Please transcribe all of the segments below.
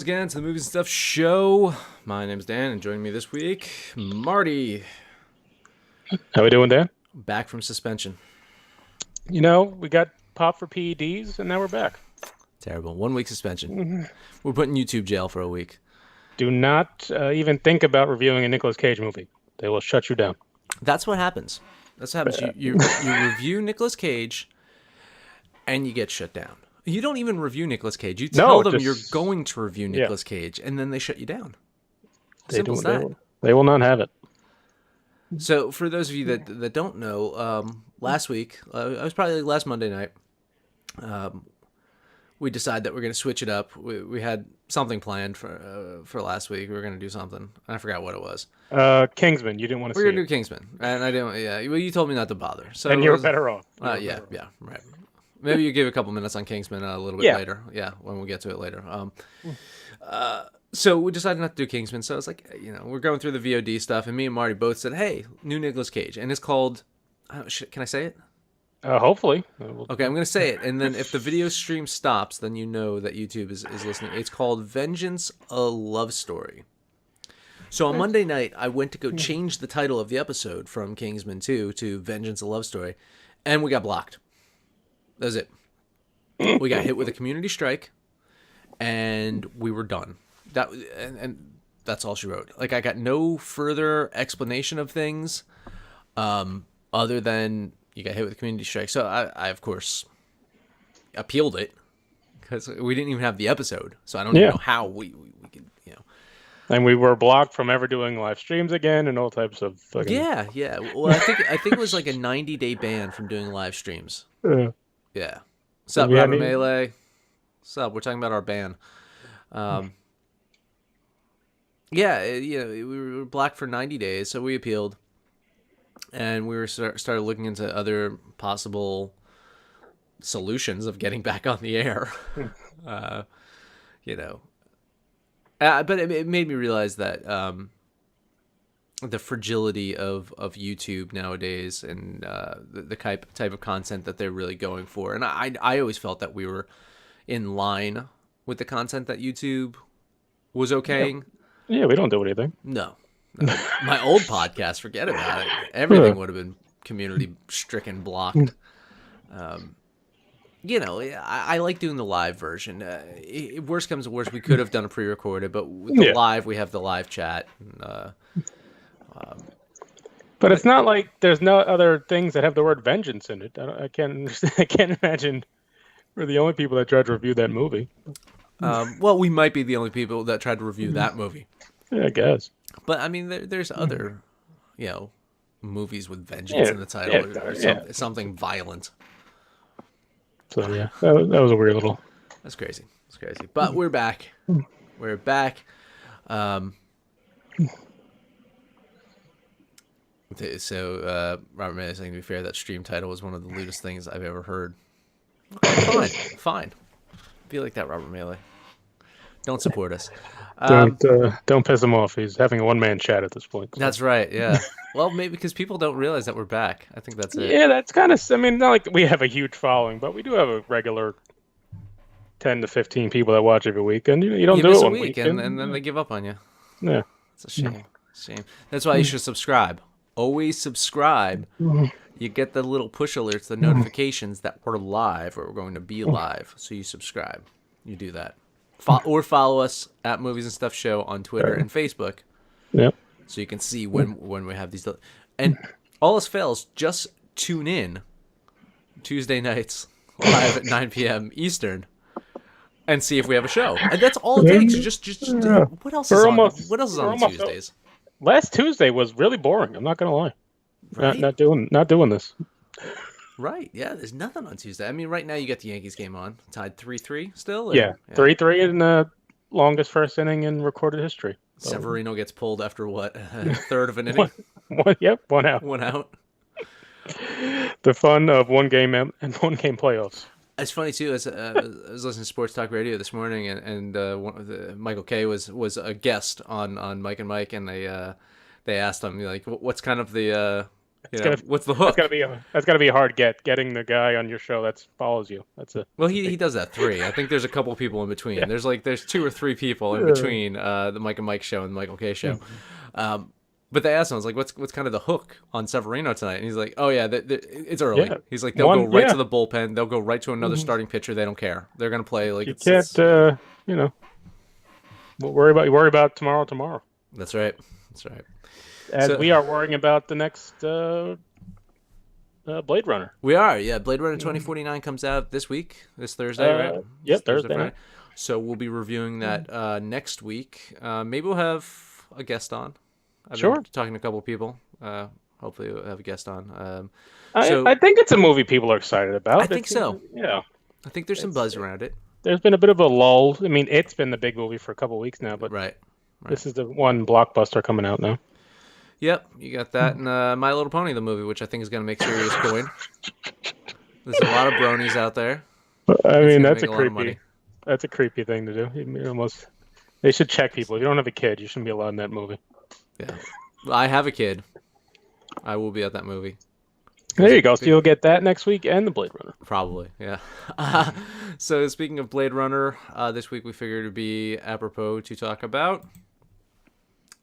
again to the Movies and Stuff Show. My name's Dan, and joining me this week, Marty. How we doing, Dan? Back from suspension. You know, we got popped for PEDs, and now we're back. Terrible. 1 week suspension. We're put in YouTube jail for a week. Do not even think about reviewing a Nicolas Cage movie. They will shut you down. That's what happens. That's what happens. You review Nicolas Cage, and you get shut down. You don't even review Nicolas Cage. You tell them you're going to review Nicolas Cage, and then they shut you down. Simple as that. They will not have it. So, for those of you that don't know, last week, it was probably last Monday night, we decided that we're going to switch it up. We had something planned for last week. We were going to do something. I forgot what it was. Kingsman. You didn't want to see it. We were going to do Kingsman, and I didn't. Yeah, well, you told me not to bother. So and you were better off. Yeah, right. Maybe you give a couple minutes on Kingsman a little bit later. Yeah, when we get to it later. So we decided not to do Kingsman. So it's like, we're going through the VOD stuff, and me and Marty both said, "Hey, new Nicolas Cage," and it's called. Can I say it? Hopefully. Okay, I'm going to say it, and then if the video stream stops, then you know that YouTube is listening. It's called Vengeance: A Love Story. So on Monday night, I went to go change the title of the episode from Kingsman 2 to Vengeance: A Love Story, and we got blocked. That was it. We got hit with a community strike, and we were done. And that's all she wrote. Like, I got no further explanation of things, other than you got hit with a community strike. So I of course appealed it because we didn't even have the episode. So I don't even know how we could, And we were blocked from ever doing live streams again and all types of fucking... Yeah. Well, I think it was like a 90-day ban from doing live streams. Yeah. What's up, Robert Melee? What's up? We're talking about our ban. We were blocked for 90 days, so we appealed. And we were started looking into other possible solutions of getting back on the air. But it made me realize that the fragility of YouTube nowadays and the type of content that they're really going for. And I always felt that we were in line with the content that YouTube was okaying. Yeah, we don't do anything. No. My old podcast, forget about it. Everything would have been community-stricken, blocked. I like doing the live version. Worst comes to worst, we could have done a pre-recorded, but with the live, we have the live chat. But it's not like there's no other things that have the word vengeance in it. I can't imagine we're the only people that tried to review that movie. Well, we might be the only people that tried to review that movie. Yeah, I guess. But I mean, there's other, movies with vengeance in the title or something violent. So yeah, that was a weird little. That's crazy. It's crazy. But we're back. We're back. So Robert May is saying, to be fair, that stream title was one of the lewdest things I've ever heard. Fine. Be like that, Robert Melee. Don't support us. Don't piss him off. He's having a one-man chat at this point. So. That's right. Yeah. Well, maybe because people don't realize that we're back. I think that's it. Yeah, that's kind of. I mean, not like we have a huge following, but we do have a regular 10 to 15 people that watch every week, and you don't do it one week, and then they give up on you. Yeah, it's a shame. Shame. That's why you should subscribe. Always subscribe. You get the little push alerts, the notifications that we're live or we're going to be live. So you subscribe. You do that. Or follow us at Movies and Stuff Show on Twitter and Facebook. Yep. So you can see when we have these. And all else fails, just tune in Tuesday nights live at 9 p.m. Eastern and see if we have a show. And that's all it takes. Just what else is on? What else is on Tuesdays? Last Tuesday was really boring. I'm not gonna lie. Right? Not doing this. Right, yeah, there's nothing on Tuesday. I mean, right now you got the Yankees game on, tied 3-3 still? Yeah, 3-3 in the longest first inning in recorded history. So. Severino gets pulled after what, a third of an inning? One out. One out. The fun of one game and one game playoffs. It's funny too. I was listening to Sports Talk Radio this morning, and Michael Kay was a guest on Mike and Mike, and they asked him like, what's kind of the What's the hook? That's gotta be a hard getting the guy on your show that follows you. He does that 3. I think there's a couple people in between. Yeah. There's 2 or 3 people in between the Mike and Mike show and the Michael K show. But they asked him, I was like, what's kind of the hook on Severino tonight? And he's like, oh yeah, it's early. Yeah. He's like, they'll go right to the bullpen. They'll go right to another starting pitcher. They don't care. They're gonna play like you can't. We'll worry about tomorrow. That's right. As we are worrying about the next Blade Runner. We are, yeah. Blade Runner 2049 comes out this Thursday, right? Yep, Thursday. So we'll be reviewing that next week. Maybe we'll have a guest on. I've been talking to a couple of people. Hopefully we'll have a guest on. I think it's a movie people are excited about. I think so. Yeah. I think there's some buzz around it. There's been a bit of a lull. I mean, it's been the big movie for a couple of weeks now, but right. This is the one blockbuster coming out now. Yep, you got that, and My Little Pony, the movie, which I think is going to make serious coin. There's a lot of bronies out there. I mean, that's a creepy thing to do. They should check people. If you don't have a kid, you shouldn't be allowed in that movie. Yeah, I have a kid. I will be at that movie. There you go. So you'll get that next week and the Blade Runner. Probably, yeah. So speaking of Blade Runner, this week we figured it would be apropos to talk about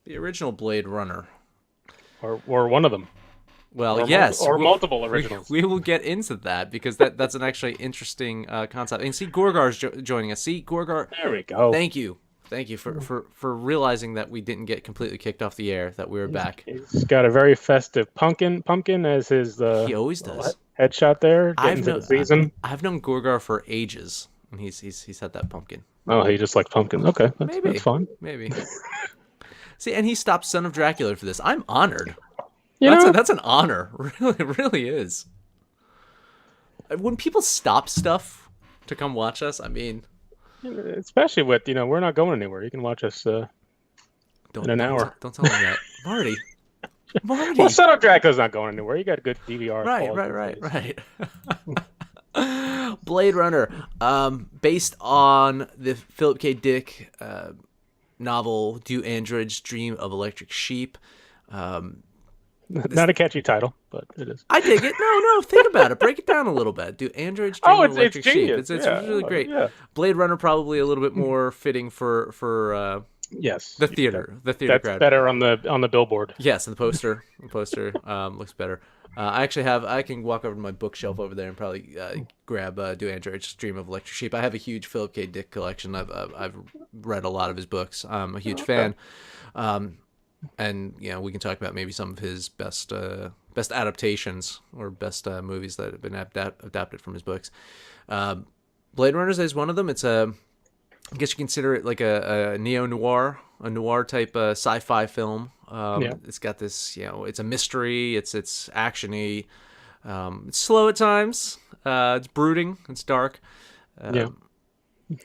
the original Blade Runner. Or one of them. Well, yes. Or multiple originals. We will get into that because that's an actually interesting concept. And see, Gorgar's joining us. See, Gorgar. There we go. Thank you for realizing that we didn't get completely kicked off the air, that we were back. He's got a very festive pumpkin as his he always does headshot there. I've known Gorgar for ages, and he's had that pumpkin. Oh, he just likes pumpkins. Okay, that's fine. Maybe. See, and he stopped Son of Dracula for this. I'm honored. That's an honor. It really is. When people stop stuff to come watch us, I mean, especially with we're not going anywhere. You can watch us in an hour. Don't tell them that, Marty. Well, Son of Dracula's not going anywhere. You got good DVR. Right. Blade Runner, based on the Philip K. Dick novel "Do Androids Dream of Electric Sheep?" Not a catchy title, but it is. I dig it. No, think about it. Break it down a little bit. Do Androids Dream of Electric Sheep? It's really great. Yeah. Blade Runner probably a little bit more fitting for yes, the theater. The theater that's crowd. Better on the billboard. Yes, and the poster. Looks better. I can walk over to my bookshelf over there and probably grab Do Androids Dream of Electric Sheep. I have a huge Philip K. Dick collection. I've read a lot of his books. I'm a huge fan. And we can talk about maybe some of his best adaptations or best movies that have been adapted from his books. Blade Runner is one of them. It's I guess you consider it like a neo-noir, a noir type sci-fi film. It's got this, it's a mystery. It's actiony. It's slow at times. It's brooding. It's dark.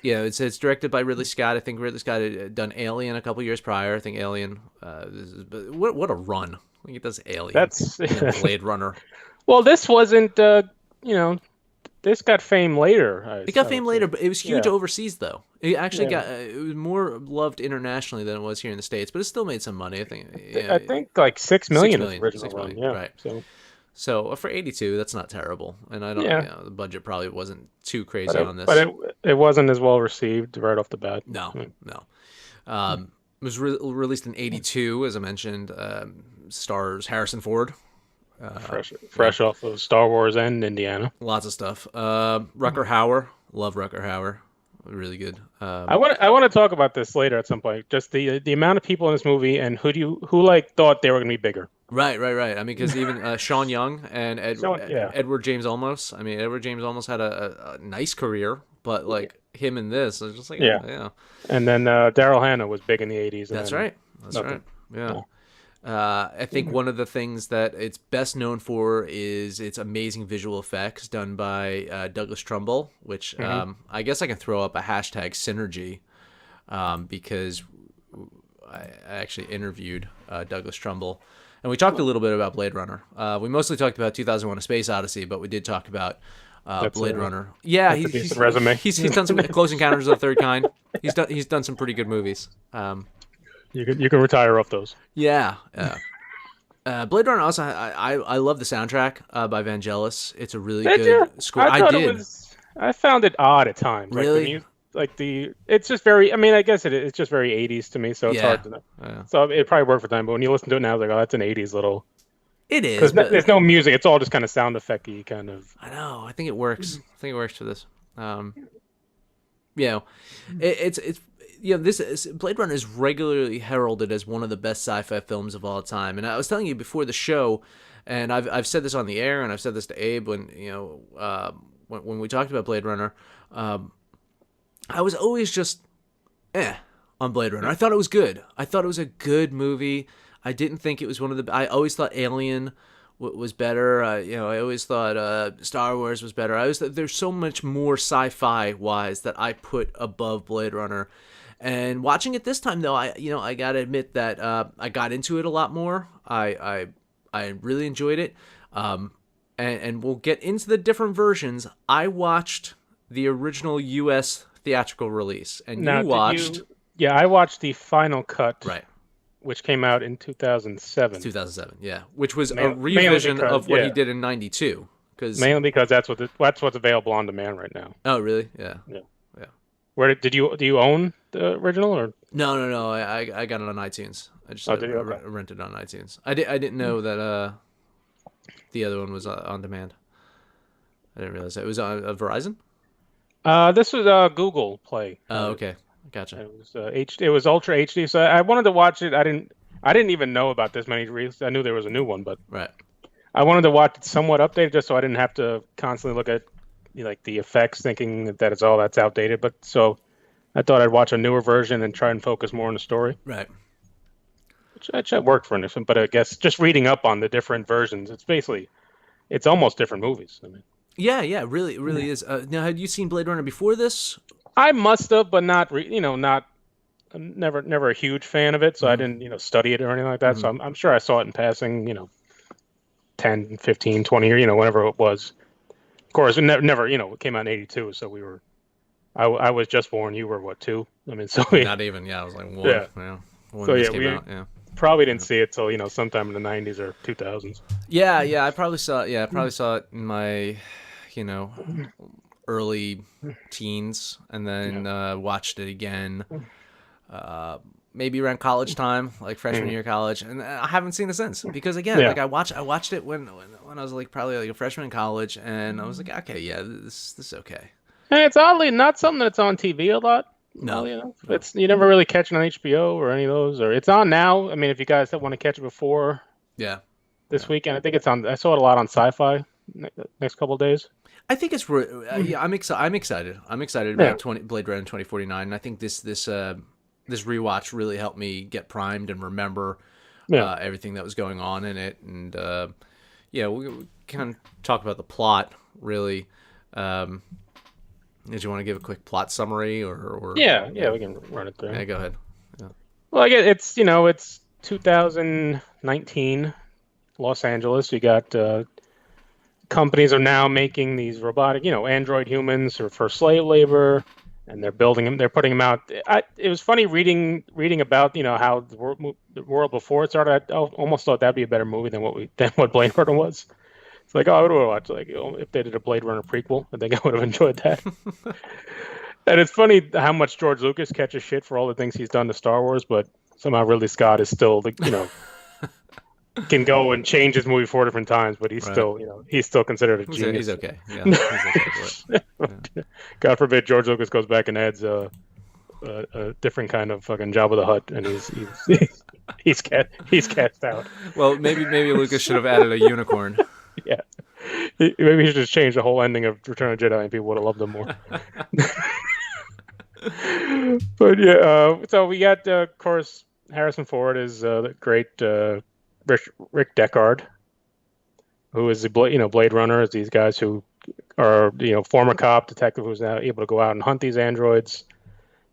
It's directed by Ridley Scott. I think Ridley Scott had done Alien a couple years prior. I think Alien. What a run! I think it does Alien. That's Blade Runner. Well, this wasn't. This got fame later. It got fame later, but it was huge overseas, though. It actually it was more loved internationally than it was here in the States, but it still made some money. I think like 6 million. 6 million, yeah. Right. So for 82, that's not terrible. And I don't, the budget probably wasn't too crazy on this. But it wasn't as well received right off the bat. No. It was released in 82, as I mentioned. Stars Harrison Ford. Fresh off of Star Wars and Indiana. Lots of stuff. Rutger Hauer. Love Rutger Hauer. Really good. I want to talk about this later at some point. Just the amount of people in this movie and who thought they were going to be bigger. Right. I mean, because even Sean Young and Edward James Olmos. I mean, Edward James Olmos had a nice career, but him in this, it's just like yeah. And then Daryl Hannah was big in the 80s. That's right. Yeah. I think one of the things that it's best known for is its amazing visual effects done by Douglas Trumbull, which I guess I can throw up a hashtag synergy because I actually interviewed Douglas Trumbull. And we talked a little bit about Blade Runner. We mostly talked about 2001: A Space Odyssey, but we did talk about Blade Runner. Yeah, he's resume. He's done some Close Encounters of the Third Kind. He's done some pretty good movies. You can retire off those. Yeah. Blade Runner also, I love the soundtrack by Vangelis. It's a really Did you? good score. I I thought it did. was. I found it odd at times, like the Really? music, like the. It's just very. I mean, I guess it's just very '80s to me, so it's Yeah. hard to know. Yeah. So it probably worked for time, but when you listen to it now, it's like, oh, that's an '80s little. It is, Because but there's no music; it's all just kind of sound effecty, kind of. I know. I think it works. I think it works for this. Um, you know, it's this Blade Runner is regularly heralded as one of the best sci-fi films of all time. And I was telling you before the show, and I've said this on the air, and I've said this to Abe when when we talked about Blade Runner. I was always just on Blade Runner. I thought it was good. I thought it was a good movie. I didn't think it was one of the. I always thought Alien was better. I always thought Star Wars was better. I always thought there's so much more sci-fi wise that I put above Blade Runner. And watching it this time, though, I gotta admit that I got into it a lot more. I really enjoyed it. And we'll get into the different versions. I watched the original U.S. theatrical release, and Now, you watched. Yeah, I watched the final cut, Right. which came out in 2007. 2007, yeah, which was a Mainly revision because- of what he yeah. did in '92. Because Mainly because that's what's available on demand right now. oh, really? Yeah. Yeah. Yeah. Where do you own the original or? No. I got it on iTunes. I just Did you? Okay. rented it on iTunes. I didn't know that the other one was on demand. I didn't realize that. It was on Verizon. This was Google Play. Oh, okay, gotcha. It was it was Ultra HD. So I wanted to watch it. I didn't even know about this many releases. I knew there was a new one, but Right. I wanted to watch it somewhat updated just so I didn't have to constantly look at like the effects, thinking that that's outdated. But so I thought I'd watch a newer version and try and focus more on the story, Right. which worked for this one. But I guess just reading up on the different versions, it's almost different movies. I mean, Yeah. Really, it really is. Now, had you seen Blade Runner before this? I must have, but not not. I'm never a huge fan of it, so I didn't study it or anything like that. So I'm sure I saw it in passing, 10, 15, 20 years, whenever it was. Of course, it never, it came out in '82, so I was just born. You were what, 2? I mean, so Not even. Yeah, I was like 1. Yeah. When So, this yeah, came we- out. Yeah. probably didn't see it till sometime in the '90s or 2000s. Yeah. I probably saw. Yeah, I probably saw it in my, early teens, and then watched it again. Maybe around college time, like freshman year of college, and I haven't seen it since. Because again, Yeah. like I watched it when I was like probably like a freshman in college, and I was like, okay, yeah, this is okay. And it's oddly not something that's on TV a lot. No. Well, it's you never really catch it on HBO or any of those, or it's on now. I mean, if you guys want to catch it before Yeah, this weekend, I think it's on. I saw it a lot on Sci-Fi next couple of days. I think it's yeah. I'm excited. I'm excited about Blade Runner 2049, and I think this rewatch really helped me get primed and remember everything that was going on in it, and we kind of talk about the plot really. Did you want to give a quick plot summary or Yeah, we can run it through. Yeah, go ahead. Well, I guess it's 2019, Los Angeles. You got companies are now making these robotic, android humans for slave labor, and they're building them. They're putting them out. It was funny reading about how the world before it started. I almost thought that'd be a better movie than what Blade Runner was. It's like, I would have watched if they did a Blade Runner prequel. I think I would have enjoyed that. And it's funny how much George Lucas catches shit for all the things he's done to Star Wars, but somehow Ridley Scott is still can go and change his movie 4 different times, but he's still considered a genius. He's okay. Yeah, he's okay for it. Yeah. God forbid George Lucas goes back and adds a different kind of fucking Jabba the Hutt, and he's cast out. Well, maybe Lucas should have added a unicorn. Yeah, maybe he should just change the whole ending of Return of the Jedi, and people would have loved him more. But yeah, so we got, of course, Harrison Ford is the great Rick Deckard, who is the Blade Runner, is these guys who are former cop detective who's now able to go out and hunt these androids,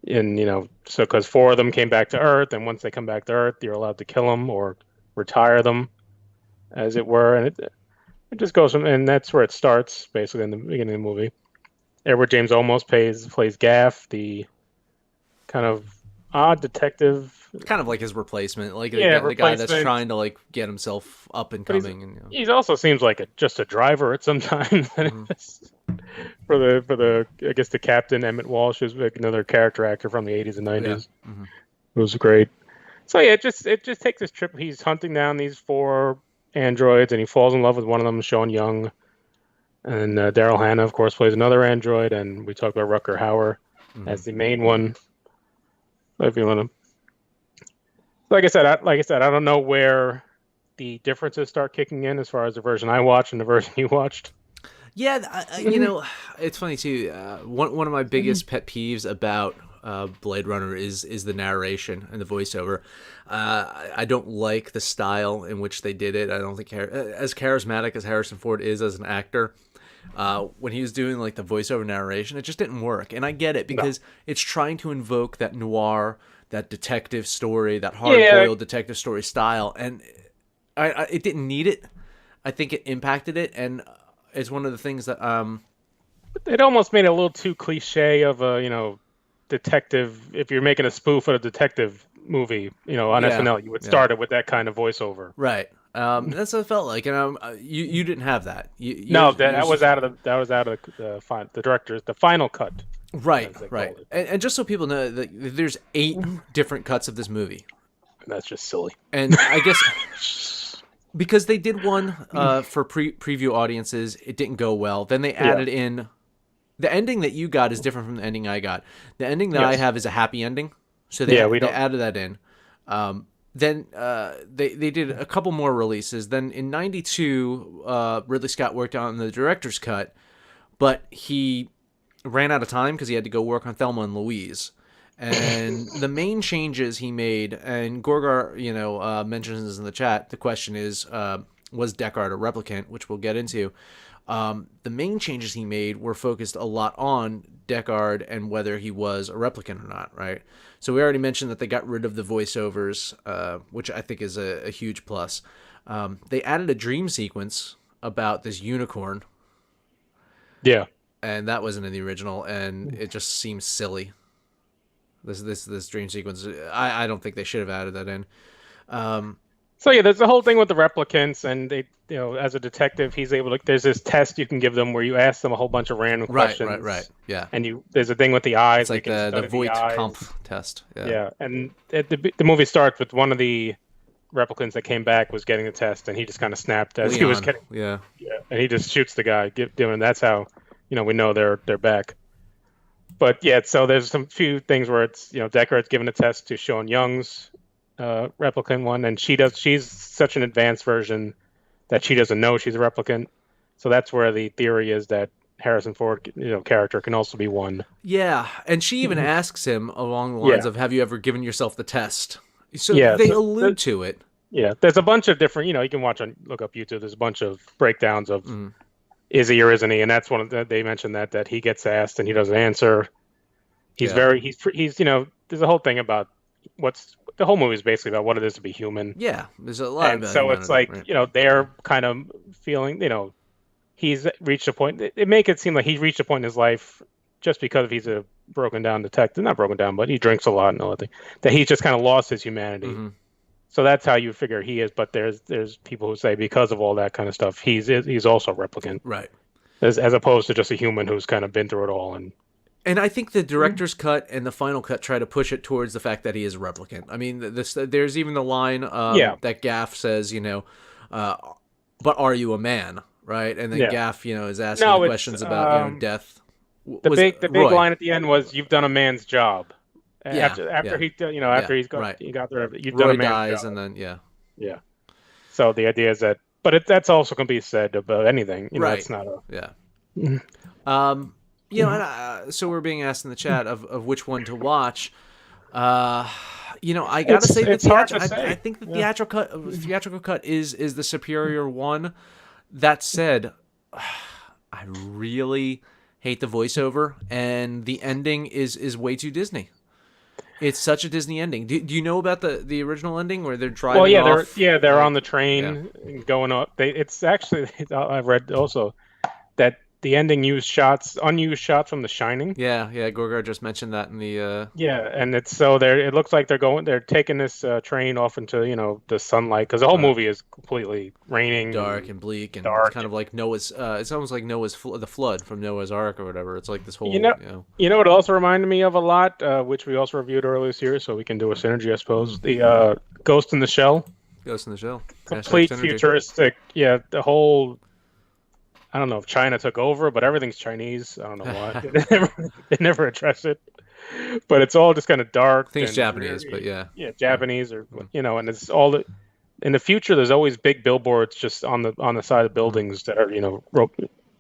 and so because 4 of them came back to Earth, and once they come back to Earth, you're allowed to kill them or retire them, as it were, and it just goes from, and that's where it starts basically in the beginning of the movie. Edward James Olmos plays Gaff, the kind of odd detective, Kind of like his replacement, like Yeah, the guy that's replacement. trying to like get himself up and But coming, and he also seems like just a driver at some times. For the I guess the captain Emmett Walsh is like another character actor from the 80s and yeah. 90s. It was great. So yeah, it just takes this trip. He's hunting down these 4 androids, and he falls in love with one of them, Sean Young. And Daryl Hannah, of course, plays another android, and we talk about Rutger Hauer as the main one. If you want to, like I said, I don't know where the differences start kicking in as far as the version I watched and the version you watched. Yeah, it's funny too. One of my biggest pet peeves about Blade Runner is the narration and the voiceover. I don't like the style in which they did it. I don't think as charismatic as Harrison Ford is as an actor. When he was doing like the voiceover narration, it just didn't work. And I get it because it's trying to invoke that noir, that detective story, that hard-boiled detective story style, and it didn't need it. I think it impacted it, and it's one of the things that it almost made it a little too cliche of a detective. If you're making a spoof of a detective movie, on SNL, you would start it with that kind of voiceover. Right. That's what it felt like, and you didn't have that. That was out of the director's the final cut. Right. And just so people know, there's 8 different cuts of this movie. And that's just silly. And I guess because they did one for preview audiences, it didn't go well. Then they added in the ending that you got is different from the ending I got. The ending that I have is a happy ending, so they added that in. Then they did a couple more releases. Then in '92, Ridley Scott worked on the director's cut, but he ran out of time because he had to go work on Thelma and Louise. And the main changes he made, and Gorgar, mentions this in the chat. The question is, was Deckard a replicant, which we'll get into. The main changes he made were focused a lot on Deckard and whether he was a replicant or not, right? So we already mentioned that they got rid of the voiceovers, which I think is a huge plus. They added a dream sequence about this unicorn. Yeah. And that wasn't in the original, and it just seems silly. This dream sequence, I don't think they should have added that in. So yeah, there's the whole thing with the replicants, and they, as a detective, he's able to. There's this test you can give them where you ask them a whole bunch of random questions. Right. Yeah. And there's a thing with the eyes. It's like the Voight comp test. Yeah. And the movie starts with one of the replicants that came back was getting the test, and he just kind of snapped as he was getting. Yeah. And he just shoots the guy. Doing that's how we know they're back. But yeah, so there's some few things where it's Deckard's given a test to Sean Young's replicant one, and she's such an advanced version that she doesn't know she's a replicant. So that's where the theory is that Harrison Ford character can also be one. Yeah, and she even asks him along the lines of, have you ever given yourself the test? So they allude to it. Yeah, there's a bunch of different, you can look up YouTube, there's a bunch of breakdowns of is he or isn't he, and that's one of they mentioned that he gets asked and he doesn't answer. He's there's a whole thing about the whole movie is basically about what it is to be human. Yeah, there's a lot. And so it's like they're kind of feeling he's reached a point. It make it seem like he's reached a point in his life just because he's a broken down detective, not broken down, but he drinks a lot and all that thing, that he's just kind of lost his humanity. So that's how you figure he is. But there's people who say because of all that kind of stuff, he's also a replicant, right? As opposed to just a human who's kind of been through it all. And I think the director's cut and the final cut try to push it towards the fact that he is a replicant. I mean, there's even the line that Gaff says, but are you a man, right? And then Gaff, is asking questions about death. The big line at the end was, "You've done a man's job." After he got there, you've done a man's dies, job. And then yeah. So the idea is that, but that's also can be said about anything. Right. It's not so we're being asked in the chat of which one to watch. I gotta say I think the theatrical cut is the superior one. That said, I really hate the voiceover, and the ending is way too Disney. It's such a Disney ending. Do you know about the original ending where they're driving off? They're on the train going up. It's actually I've read also that the ending used shots, unused shots from The Shining. Yeah, yeah. Gorgar just mentioned that in the. Yeah, and it's so they're it looks like they're taking this train off into the sunlight because the whole movie is completely raining Dark and and bleak, and it's dark. kind of like Noah's. It's almost like the flood from Noah's Ark or whatever. It's like this You whole, know, you know what it also reminded me of a lot, which we also reviewed earlier this year, so we can do a synergy, I suppose. The Ghost in the Shell, Ghost in the Shell. complete Synergy. futuristic. Yeah, the whole. I don't know if China took over, but everything's Chinese. I don't know why. They never address it, but it's all just kind of dark. I think it's and Japanese, dreary. but yeah. Yeah, Japanese or and it's all in the future. There's always big billboards just on the side of buildings that are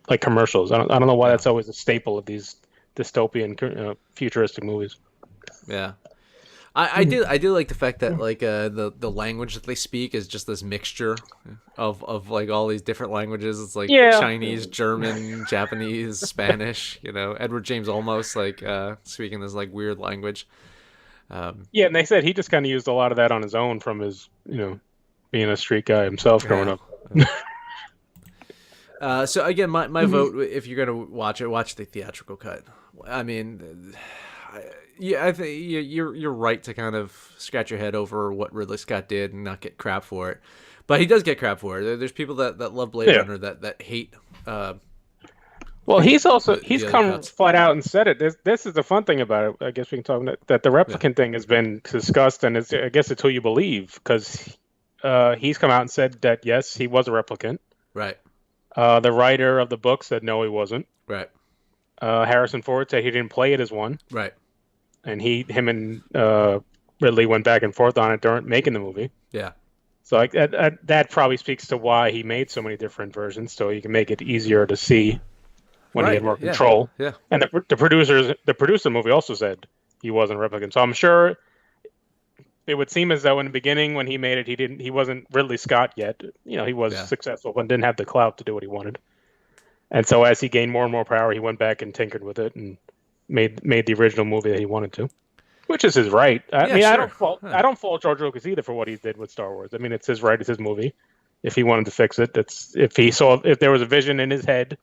like commercials. I don't know why that's always a staple of these dystopian futuristic movies. Yeah. I do like the fact that like the language that they speak is just this mixture of like all these different languages. It's like Chinese, German, Japanese, Spanish. Edward James Olmos like speaking this like weird language. Yeah, and they said he just kind of used a lot of that on his own from his being a street guy himself growing up. So again, my vote, if you're gonna watch it, watch the theatrical cut. I mean. Yeah, I think you're right to kind of scratch your head over what Ridley Scott did and not get crap for it, but he does get crap for it. There's people that love Blade Runner that hate. Well, he's come cuts. Flat out and said it. This is the fun thing about it. I guess we can talk about that the replicant thing has been discussed, and I guess it's who you believe because he's come out and said that yes, he was a replicant. Right. The writer of the book said no, he wasn't. Right. Harrison Ford said he didn't play it as one. Right. And him and Ridley went back and forth on it during making the movie. Yeah. So that probably speaks to why he made so many different versions, so you can make it easier to see when he had more control. Yeah. And the producer movie also said he wasn't a replicant. So I'm sure it would seem as though in the beginning when he made it, he wasn't Ridley Scott yet. He was successful, but didn't have the clout to do what he wanted. And so as he gained more and more power, he went back and tinkered with it and made the original movie that he wanted to, which is his right. I mean, sure. I don't fault George Lucas either for what he did with Star Wars. I mean, it's his right, it's his movie. If he wanted to fix it, if there was a vision in his head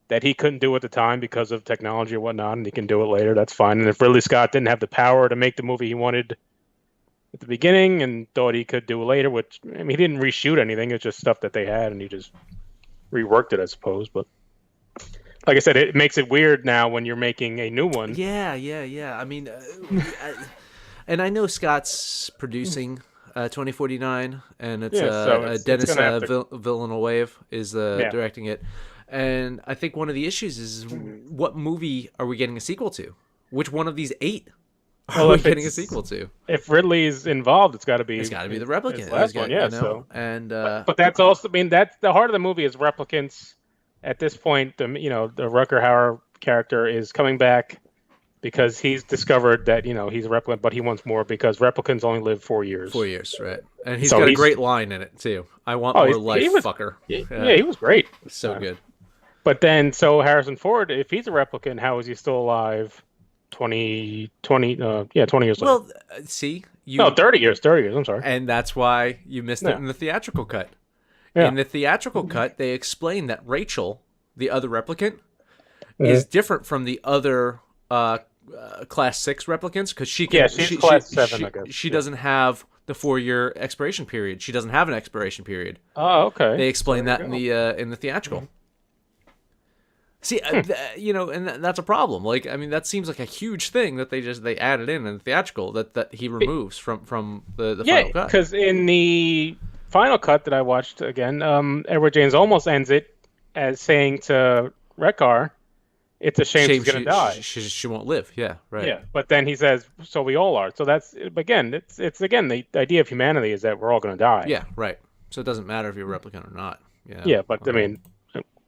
that he couldn't do at the time because of technology or whatnot, and he can do it later, that's fine. And if Ridley Scott didn't have the power to make the movie he wanted at the beginning and thought he could do it later, which I mean, he didn't reshoot anything. It's just stuff that they had, and he just reworked it, I suppose, but. Like I said, it makes it weird now when you're making a new one. Yeah. I mean, and I know Scott's producing 2049, and it's Dennis Villeneuve is directing it. And I think one of the issues is what movie are we getting a sequel to? Which one of these 8 are we getting a sequel to? If Ridley's involved, it's got to be the Replicant. Last one, yeah. And but that's also, I mean, that's the heart of the movie is replicants. At this point, the Rutger Hauer character is coming back because he's discovered that he's a replicant, but he wants more because replicants only live 4 years. 4 years, right? And he's got a great line in it too. I want more life, fucker. Yeah, he was great. So good. But then, so Harrison Ford, if he's a replicant, how is he still alive? 20 years later. Well, see, 30 years. I'm sorry. And that's why you missed it in the theatrical cut. Yeah. In the theatrical cut, they explain that Rachel, the other replicant, is different from the other Class 6 replicants because she's Class 7, I guess. She doesn't have the 4-year expiration period. She doesn't have an expiration period. Oh, okay. They explain that in the theatrical. See, and that's a problem. Like, I mean, that seems like a huge thing that they added in the theatrical that he removes from the final cut. Yeah, because in the final cut that I watched again, Edward James almost ends it as saying to Rekar, "It's a shame she's gonna die. She won't live." Yeah, right. Yeah, but then he says, "So we all are." So that's again, it's again the idea of humanity is that we're all gonna die. Yeah, right. So it doesn't matter if you're a replicant or not. Yeah. Yeah, but I mean,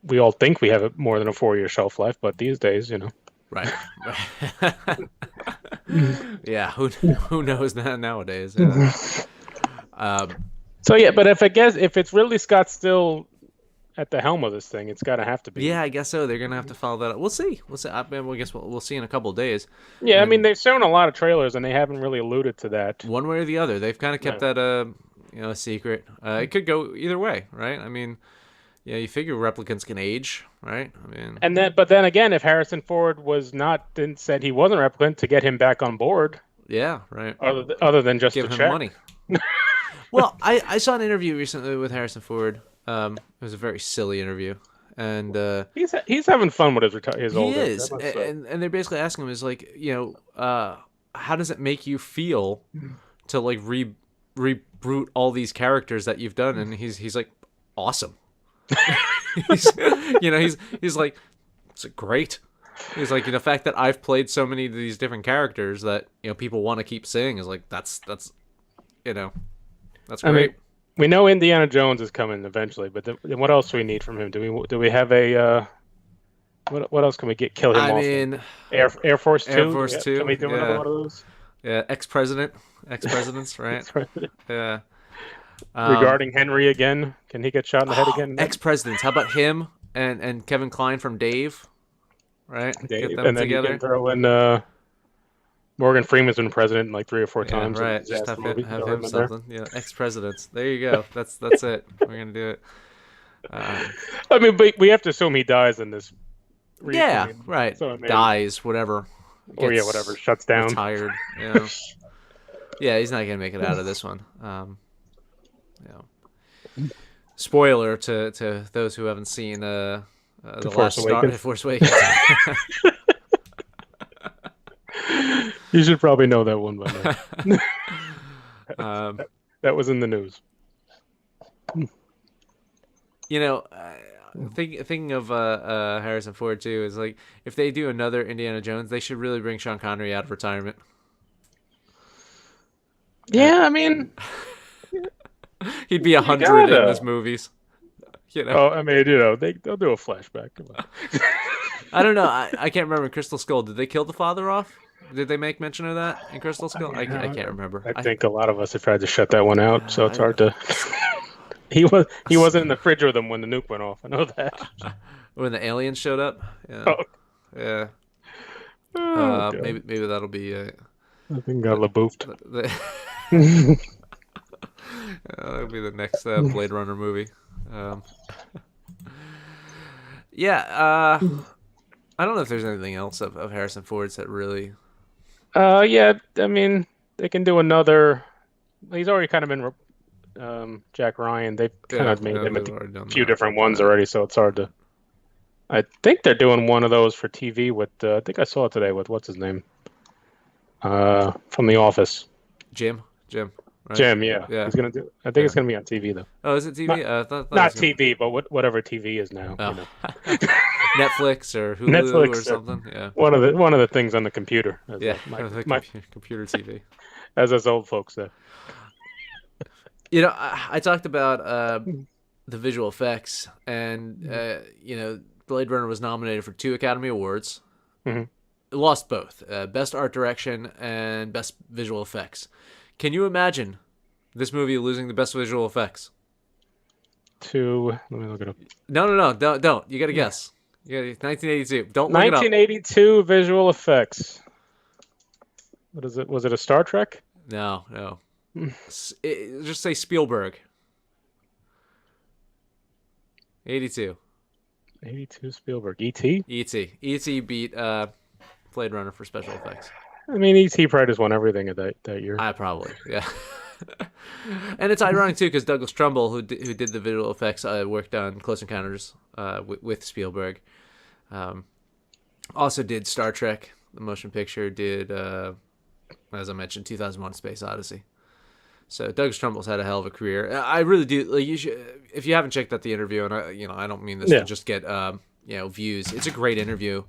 we all think we have more than a 4-year shelf life, but these days, Right. Yeah. Who knows that nowadays? Yeah. So yeah, but if it's Ridley Scott still at the helm of this thing, it's got to have to be. Yeah, I guess so. They're gonna have to follow that up. We'll see. I guess we'll see in a couple of days. Yeah, I mean they've shown a lot of trailers and they haven't really alluded to that. One way or the other, they've kind of kept that a secret. It could go either way, right? I mean, Yeah, you figure replicants can age, right? I mean, But then again, if Harrison Ford was not then said he wasn't a replicant to get him back on board, yeah, right. other than just a Give him check. money. Well, I saw an interview recently with Harrison Ford. It was a very silly interview, and He's having fun with his he old age. is, and they're basically asking him is like, how does it make you feel to like reboot all these characters that you've done? And he's like, awesome. he's, he's like, it's great. He's like, the fact that I've played so many of these different characters that people want to keep seeing is like that's great. I mean, we know Indiana Jones is coming eventually, but then what else do we need from him? Do we have a what else can we kill him off? I mean, Air Force 2? Air Force 2. Can we do another one of those? Yeah, ex-presidents, right? Ex-president. Yeah. Regarding Henry again, can he get shot in the head again? Ex-presidents. How about him and Kevin Kline from Dave? Right? Dave, get them and then together. You can throw in Morgan Freeman's been president like 3 or 4 times. Right. Just have him something. Yeah, ex-presidents. There you go. That's it. We're gonna do it. I mean, but we have to assume he dies in this. Yeah. Right. So dies. Whatever. Or whatever. Shuts down. Retired. Yeah. Yeah. He's not gonna make it out of this one. Spoiler to those who haven't seen the last Force Awakens. You should probably know that one by now. That was in the news. Thinking of Harrison Ford too is like if they do another Indiana Jones, they should really bring Sean Connery out of retirement. Yeah, I mean, he'd be 100 in his movies. Oh, I mean, they'll do a flashback. Come on. I don't know. I can't remember. Crystal Skull. Did they kill the father off? Did they make mention of that in Crystal Skull? I can't remember. I think a lot of us have tried to shut that one out, so it's hard to. He wasn't in the fridge with them when the nuke went off. I know that. When the aliens showed up. Yeah. Oh. Yeah. Maybe that'll be. I think got LaBoufed. That'll be the next Blade Runner movie. Yeah. I don't know if there's anything else of Harrison Ford's that really. Yeah. I mean, they can do another. He's already kind of been Jack Ryan. They've kind of made him a few different ones already, so it's hard to. I think they're doing one of those for TV with. I think I saw it today with what's his name. From The Office. Jim. Right? Jim, yeah. He's gonna do. I think it's gonna be on TV though. Oh, is it TV? Not TV, but whatever TV is now. Oh. Netflix or Hulu or something. Yeah. One of the things on the computer. My computer TV. As us old folks say. I talked about the visual effects, and Blade Runner was nominated for 2 Academy Awards. Mm-hmm. It lost both, Best Art Direction and Best Visual Effects. Can you imagine this movie losing the Best Visual Effects? Let me look it up. No, don't. You got to guess. You got 1982. Don't look it up. 1982 visual effects. What is it? Was it a Star Trek? No. Just say Spielberg. 82. 82 Spielberg. E.T.? E.T. E.T. beat Blade Runner for special effects. I mean, E.T. probably just won everything at that year. Probably, yeah. And it's ironic, too, because Douglas Trumbull, who did the visual effects, worked on Close Encounters with Spielberg. Also did Star Trek, the motion picture, did, as I mentioned, 2001: Space Odyssey. So Douglas Trumbull's had a hell of a career. I really do. Like, you should, if you haven't checked out the interview, and I don't mean this to just get views. It's a great interview.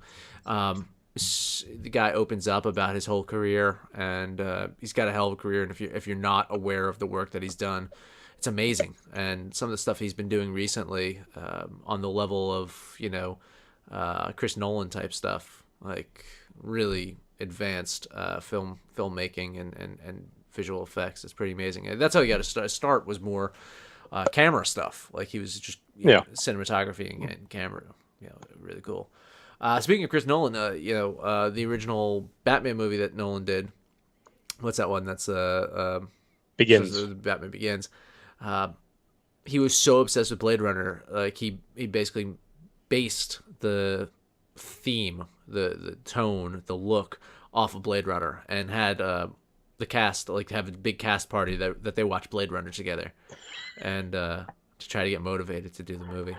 The guy opens up about his whole career, and he's got a hell of a career. And if you're not aware of the work that he's done, it's amazing. And some of the stuff he's been doing recently, on the level of Chris Nolan type stuff, like really advanced filmmaking and visual effects, is pretty amazing. And that's how he got to start. Was more camera stuff. Like he was just cinematography and camera. Really cool. Speaking of Chris Nolan, the original Batman movie that Nolan did, what's that one? That's Begins. Batman Begins. he was so obsessed with Blade Runner, like he basically based the theme, the tone, the look off of Blade Runner, and had the cast like have a big cast party that they watch Blade Runner together, and to try to get motivated to do the movie.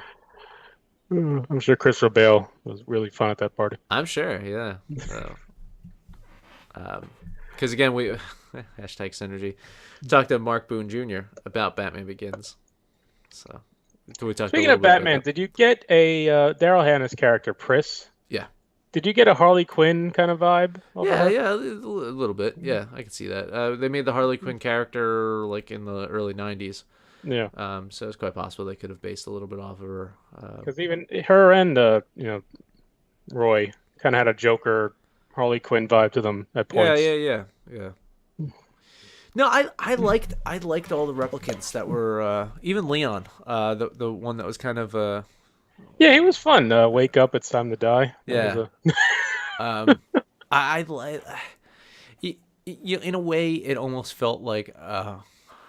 I'm sure Christopher Bale was really fun at that party. I'm sure, yeah. So, because again, we hashtag synergy talked to Mark Boone Jr. about Batman Begins. So, we talked Speaking of Batman, did you get a Daryl Hannah's character Pris? Yeah. Did you get a Harley Quinn kind of vibe? Yeah, a little bit. Yeah, I can see that. They made the Harley Quinn character like in the early '90s. Yeah. So it's quite possible they could have based a little bit off of her. Because even her and Roy kind of had a Joker Harley Quinn vibe to them at points. Yeah. No, I liked all the replicants that were even Leon, the one that was kind of yeah, he was fun. Wake up, it's time to die. Yeah. I like in a way it almost felt like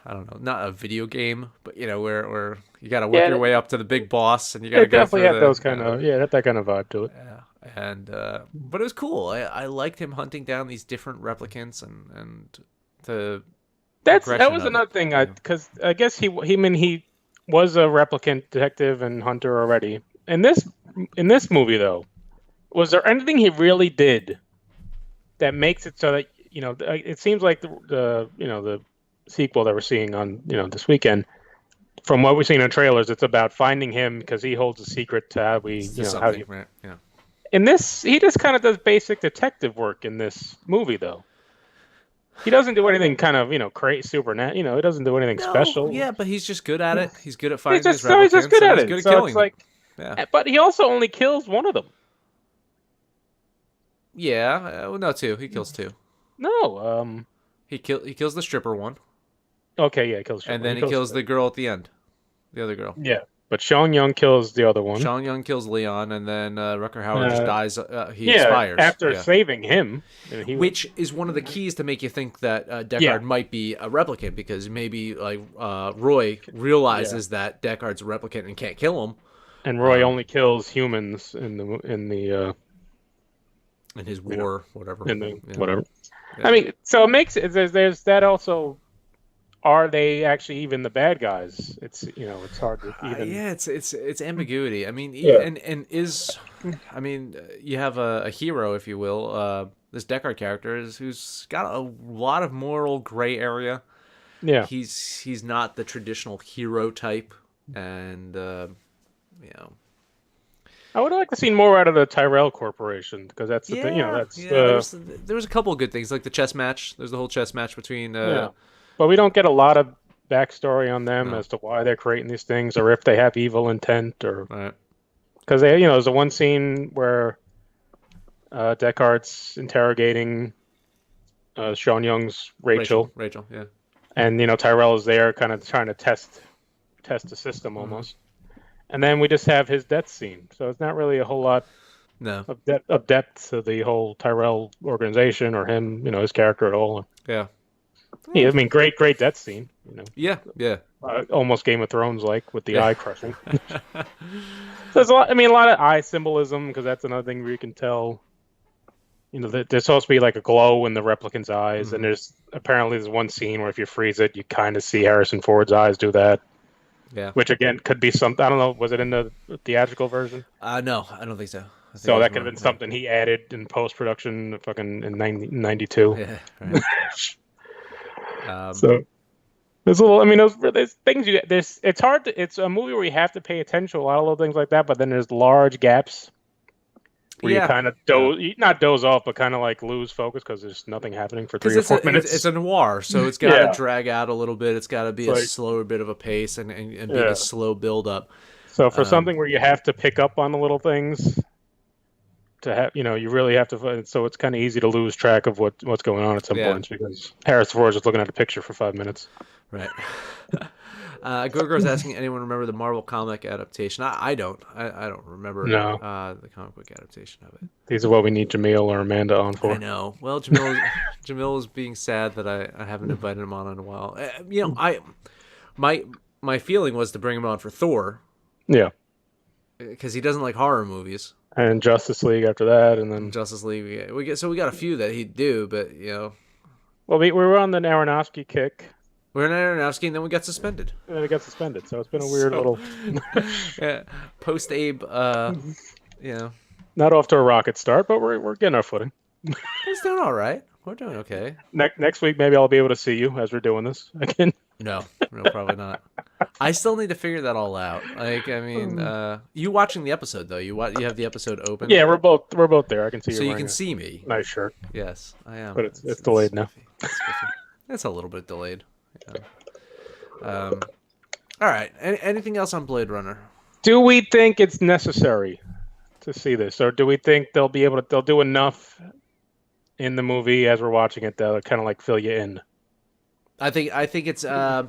I don't know, not a video game, but where you got to work your way up to the big boss and you got to go through definitely had those kind of had that kind of vibe to it. Yeah. And but it was cool. I liked him hunting down these different replicants and that was another thing because I guess he was a replicant detective and hunter already. In this movie though, was there anything he really did that makes it so that it seems like the sequel that we're seeing on this weekend, from what we've seen in trailers, it's about finding him because he holds a secret to how we right? Yeah. In this, he just kind of does basic detective work in this movie, though. He doesn't do anything kind of, crazy, super he doesn't do anything special. Yeah, but he's just good at it. He's good at finding his replicants. He's just good at it. He's good at so killing it's like, yeah. But he also only kills one of them. Yeah, no, two. He kills two. No, he kills the stripper one. Okay, yeah, he kills. And then he kills the girl at the end, the other girl. Yeah, but Sean Young kills the other one. Sean Young kills Leon, and then Rutger Hauer just dies. He expires after saving him, which is one of the keys to make you think that Deckard might be a replicant, because maybe like Roy realizes that Deckard's a replicant and can't kill him, and Roy only kills humans in his war, whatever. Whatever. Yeah. I mean, so it makes it. There's that also. Are they actually even the bad guys? It's it's hard to even. It's ambiguity. I mean, I mean, you have a hero, if you will. This Deckard character who's got a lot of moral gray area. Yeah, he's not the traditional hero type, and I would like to see more out of the Tyrell Corporation, because that's the thing. There was a couple of good things, like the chess match. There's the whole chess match between. But we don't get a lot of backstory on them as to why they're creating these things, or if they have evil intent, or because there's the one scene where Deckard's interrogating Sean Young's Rachel, yeah, and Tyrell is there, kind of trying to test the system almost, and then we just have his death scene. So it's not really a whole lot of depth to the whole Tyrell organization or him, his character at all. Yeah. Yeah, I mean, great death scene. Yeah. Almost Game of Thrones like, with the eye crushing. So there's a lot of eye symbolism, because that's another thing where you can tell. There's supposed to be like a glow in the replicant's eyes, and there's one scene where if you freeze it, you kind of see Harrison Ford's eyes do that. Yeah. Which again could be something. I don't know. Was it in the theatrical version? No, I don't think so. So that could have been something he added in post production, fucking in 92. Yeah. Right. So there's a little. I mean, there's things it's hard to. It's a movie where you have to pay attention to a lot of little things like that. But then there's large gaps where you kind of not doze off, but kind of like lose focus because there's nothing happening for 3 or 4 minutes. It's a noir, so it's got to drag out a little bit. It's got to be a slower bit of a pace and be a slow build up. So for something where you have to pick up on the little things. To have, you really have to. So it's kind of easy to lose track of what's going on at some points, because Harrison Ford is just looking at a picture for 5 minutes. Right. Gorgo's asking, anyone remember the Marvel comic adaptation? I don't. I don't remember the comic book adaptation of it. These are what we need Jamil or Amanda on for. I know. Well, Jamil is being sad that I haven't invited him on in a while. My my feeling was to bring him on for Thor Yeah. because he doesn't like horror movies. And Justice League after that, and then Justice League, we got a few that he'd do, but well, we were on the Aronofsky kick. we're in Aronofsky, and then we got suspended. And then it got suspended, so it's been a weird little Yeah, post Abe, not off to a rocket start, but we're getting our footing. It's doing all right. We're doing okay. Next week, maybe I'll be able to see you as we're doing this again. No, probably not. I still need to figure that all out. Like, I mean, you watching the episode though? You have the episode open. Yeah, we're both there. I can see you. So you wearing can see me. Nice shirt. Yes, I am. But it's delayed now. It's a little bit delayed. Yeah. All right. Anything else on Blade Runner? Do we think it's necessary to see this, or do we think they'll do enough in the movie as we're watching it that'll kind of like fill you in? I think it's. I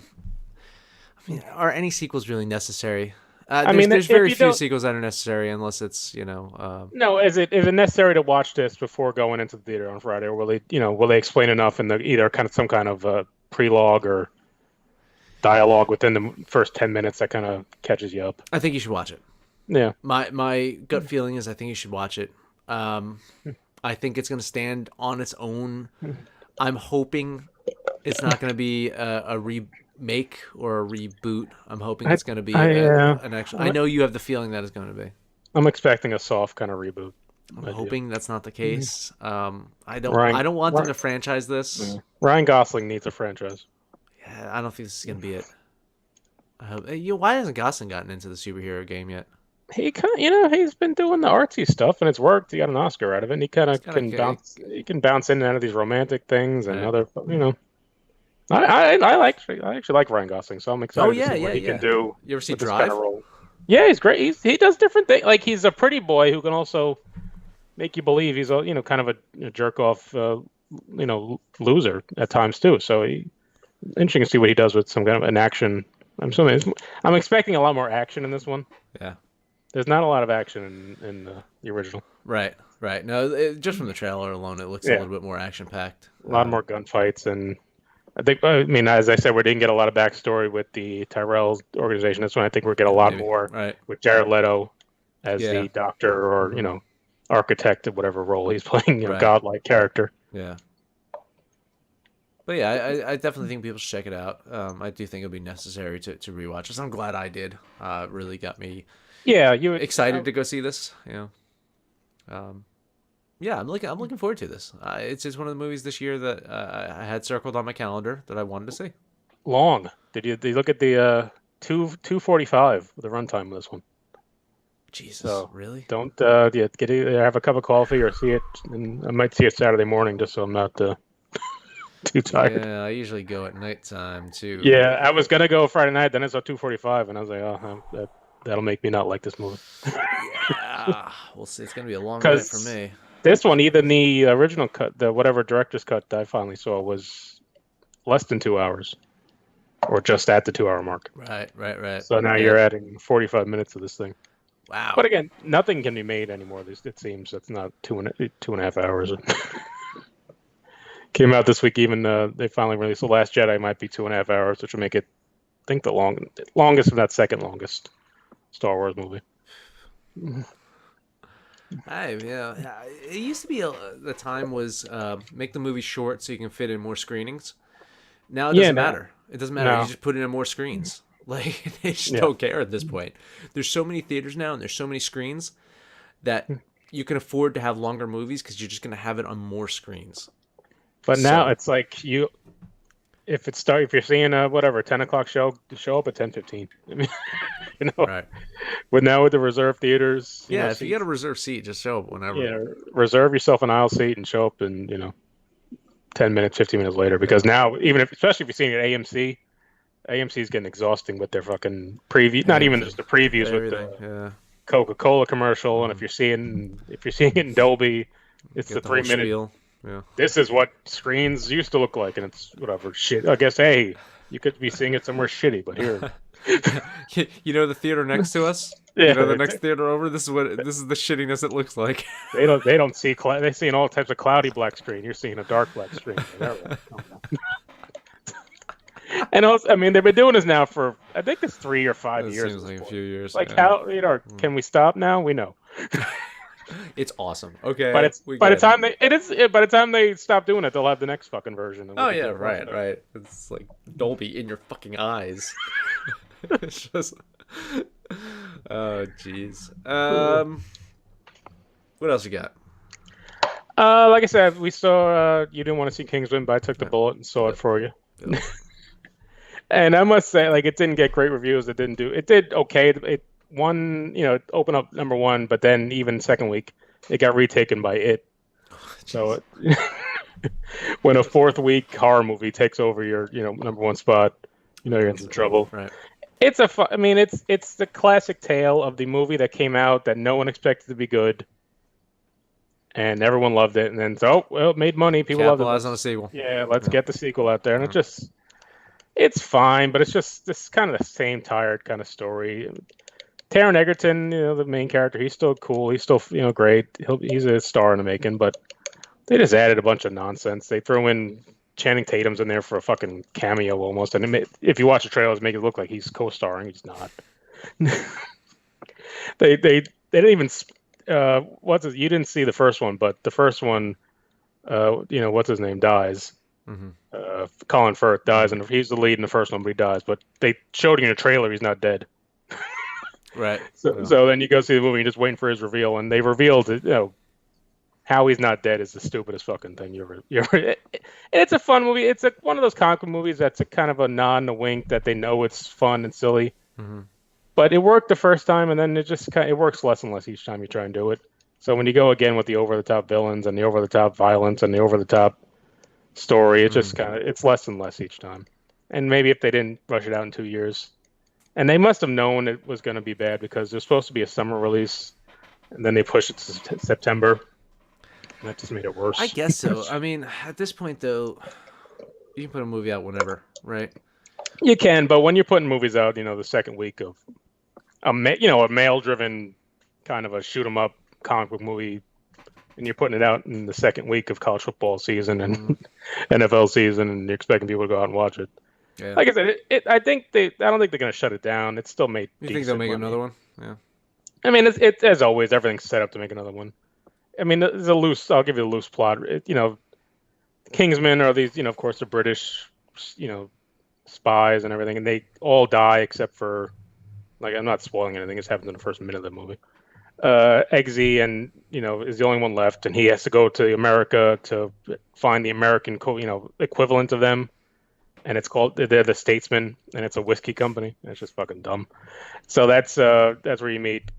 mean, are any sequels really necessary? There's very few sequels that are necessary unless it's No, is it necessary to watch this before going into the theater on Friday, or will they explain enough in either kind of some kind of prelogue or dialogue within the first 10 minutes that kind of catches you up? I think you should watch it. Yeah. My gut feeling is I think you should watch it. I think it's going to stand on its own. I'm hoping it's not going to be a remake or a reboot. I'm hoping it's going to be an actual. I know you have the feeling that it's going to be. I'm expecting a soft kind of reboot. I'm hoping that's not the case. I don't want them to franchise this. Yeah. Ryan Gosling needs a franchise. Yeah, I don't think this is going to be it. I hope. Why hasn't Gosling gotten into the superhero game yet? He he's been doing the artsy stuff and it's worked. He got an Oscar out of it. And he kind of can bounce. He can bounce in and out of these romantic things and other. I actually like Ryan Gosling, so I'm excited to see what he can do. You ever see with Drive? This kind of role. Yeah, he's great. He does different things. Like he's a pretty boy who can also make you believe he's a kind of a jerk off loser at times too. So interesting to see what he does with some kind of an action. I'm expecting a lot more action in this one. Yeah. There's not a lot of action in the original. Right. No, just from the trailer alone, it looks a little bit more action-packed. A lot more gunfights, and as I said, we didn't get a lot of backstory with the Tyrells organization. This one, I think we'll get a lot more with Jared Leto as the doctor or, architect of whatever role he's playing, godlike character. Yeah. But yeah, I definitely think people should check it out. I do think it'll be necessary to rewatch this. I'm glad I did. It really got me excited to go see this. I'm looking forward to this. It's just one of the movies this year that I had circled on my calendar that I wanted to see. Long. Did you look at the 2:45 the runtime of this one? Jesus, so really? Don't get either have a cup of coffee or see it. And I might see it Saturday morning just so I'm not too tired. Yeah, I usually go at nighttime too. Yeah, I was gonna go Friday night, then I saw 2:45, and I was like, that'll make me not like this movie. Yeah, we'll see. It's gonna be a long night for me. This one, even the original cut, the whatever director's cut that I finally saw, was less than 2 hours, or just at the 2 hour mark. Right. So now you're adding 45 minutes of this thing. Wow. But again, nothing can be made anymore. It seems it's not two and a half hours. Came out this week. Even they finally released The Last Jedi might be 2.5 hours, which will make it, I think, the longest, if not second longest, Star Wars movie. It used to be the time was make the movie short so you can fit in more screenings. Now it doesn't matter. It doesn't matter. No. You just put in more screens. Like they just don't care at this point. There's so many theaters now and there's so many screens that you can afford to have longer movies because you're just going to have it on more screens. But now it's like if you're seeing a 10 o'clock show up at 10:15. I mean, right. With the reserve theaters. If you get a reserved seat, just show up whenever. Yeah, reserve yourself an aisle seat and show up in 10 minutes, 15 minutes later. Because now, especially if you're seeing it at AMC is getting exhausting with their fucking preview. Not even just the previews with the Coca-Cola commercial, and if you're seeing it in Dolby, it's the 3-minute. Yeah. This is what screens used to look like, and it's whatever shit. I guess you could be seeing it somewhere shitty, but here. The theater next to us. Yeah. The next theater over. This is the shittiness it looks like. They don't see. They're seeing all types of cloudy black screen. You're seeing a dark black screen. And also, I mean, they've been doing this now for I think it's 3 or 5 years. Seems like a few years. Like Yeah. how can we stop now? We know. It's awesome. Okay, But it's we by the get it. time by the time they stop doing it, they'll have the next fucking version. Oh yeah, right. It's like Dolby in your fucking eyes. It's just. Oh jeez. What else you got? Like I said, we saw. You didn't want to see Kingsman, but I took the bullet and saw it for you. Yep. And I must say, like, it didn't get great reviews. It did okay. It won, it opened up #1, but then even second week, it got retaken by It. So when a fourth week horror movie takes over your, #1 spot, you're in some trouble. Right. It's it's the classic tale of the movie that came out that no one expected to be good, and everyone loved it, and then it made money. People loved it. Capitalize on a sequel. Yeah, let's get the sequel out there, and it's fine, but it's just this kind of the same tired kind of story. Taron Egerton, the main character, he's still cool. He's still, great. He's a star in the making, but they just added a bunch of nonsense. They threw in Channing Tatum's in there for a fucking cameo almost, and if you watch the trailers, make it look like he's co-starring. He's not. They didn't even. You didn't see the first one, but the first one, what's his name dies. Mm-hmm. Colin Firth dies, and he's the lead in the first one, but he dies. But they showed in the trailer he's not dead. Right. So then you go see the movie, you're just waiting for his reveal, and they revealed it. How he's not dead is the stupidest fucking thing and it's a fun movie. It's one of those comic book movies that's a kind of a nod and a wink that they know it's fun and silly. Mm-hmm. But it worked the first time, and then it works less and less each time you try and do it. So when you go again with the over-the-top villains and the over-the-top violence and the over-the-top story, it's just it's less and less each time. And maybe if they didn't rush it out in 2 years, and they must have known it was going to be bad because there's supposed to be a summer release, and then they pushed it to September. And that just made it worse. I guess so. I mean, at this point, though, you can put a movie out whenever, right? You can, but when you're putting movies out, the second week of a male-driven kind of a shoot-'em-up comic book movie, and you're putting it out in the second week of college football season and NFL season, and you're expecting people to go out and watch it. Yeah. Like I said, I don't think they're going to shut it down. It's still made. You think they'll make another one? Yeah. I mean, it's as always, everything's set up to make another one. I mean, I'll give you a loose plot. Kingsmen are these, of course, the British, spies and everything, and they all die except for, like, I'm not spoiling anything. It's happened in the first minute of the movie. Eggsy and is the only one left, and he has to go to America to find the American equivalent of them, and they're the Statesmen, and it's a whiskey company. It's just fucking dumb. So that's where you meet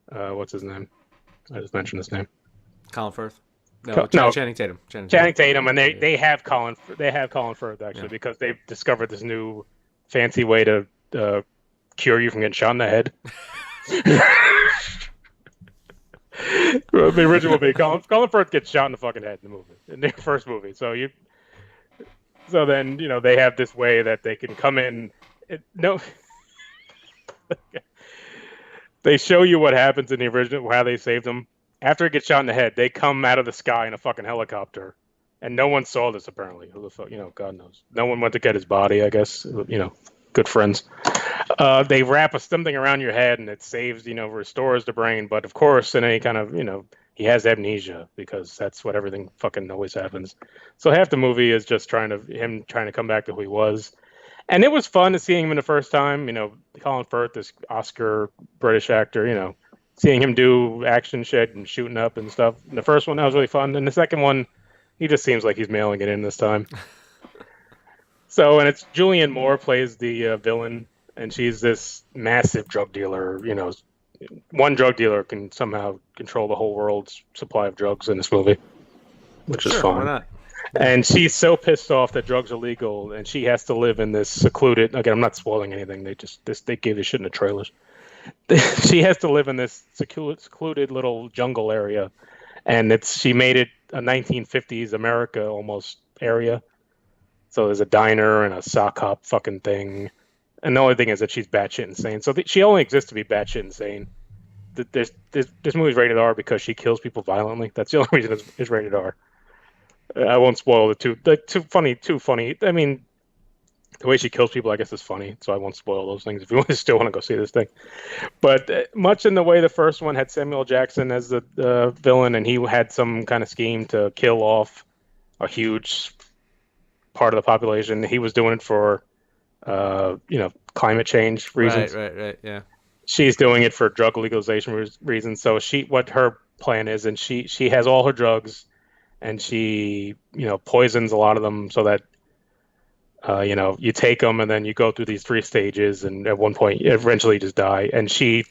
what's his name? I just mentioned his name. Colin Firth. No, Channing Tatum. Channing Tatum, and they have Colin Firth actually because they've discovered this new fancy way to cure you from getting shot in the head. The original movie, Colin Firth gets shot in the fucking head in the first movie. So then they have this way that they can come in. They show you what happens in the original, how they saved him. After he gets shot in the head, they come out of the sky in a fucking helicopter, and no one saw this apparently. Who the fuck, God knows. No one went to get his body, I guess. Good friends. They wrap something around your head, and it saves, restores the brain. But of course, in any kind of, he has amnesia because that's what everything fucking always happens. So half the movie is just him trying to come back to who he was. And it was fun to seeing him in the first time. Colin Firth, this Oscar British actor, seeing him do action shit and shooting up and stuff. In the first one, that was really fun. And the second one, he just seems like he's mailing it in this time. And it's Julianne Moore plays the villain, and she's this massive drug dealer. One drug dealer can somehow control the whole world's supply of drugs in this movie, which is fun. Why not? And she's so pissed off that drugs are legal, and she has to live in this secluded. Again, I'm not spoiling anything. They gave this shit in the trailers. She has to live in this secluded little jungle area, and she made it a 1950s America almost area. So there's a diner and a sock hop fucking thing, and the only thing is that she's batshit insane. So she only exists to be batshit insane. This movie's rated R because she kills people violently. That's the only reason it's rated R. I won't spoil too funny, too funny. I mean, the way she kills people, I guess, is funny. So I won't spoil those things if you still want to go see this thing. But much in the way the first one had Samuel Jackson as the villain, and he had some kind of scheme to kill off a huge part of the population. He was doing it for, climate change reasons. Right. Yeah. She's doing it for drug legalization reasons. So what her plan is, and she has all her drugs, and she poisons a lot of them so that you take them and then you go through these 3 stages, and at one point, eventually, you just die. And she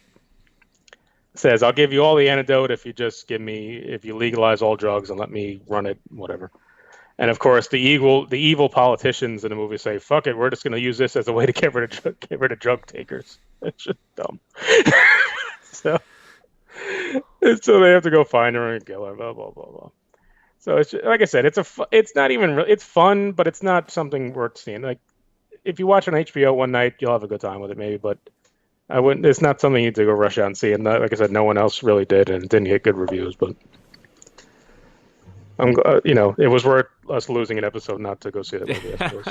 says, "I'll give you all the antidote if you legalize all drugs and let me run it, whatever." And of course, the evil politicians in the movie say, "Fuck it, we're just going to use this as a way to get rid of drug takers." It's just dumb. so, so they have to go find her and kill her. Blah blah blah blah. So it's just, like I said, it's not even it's fun, but it's not something worth seeing. Like if you watch on HBO one night, you'll have a good time with it, maybe. But I wouldn't. It's not something you need to go rush out and see. And like I said, no one else really did, and it didn't get good reviews. But it was worth us losing an episode not to go see that movie, I suppose.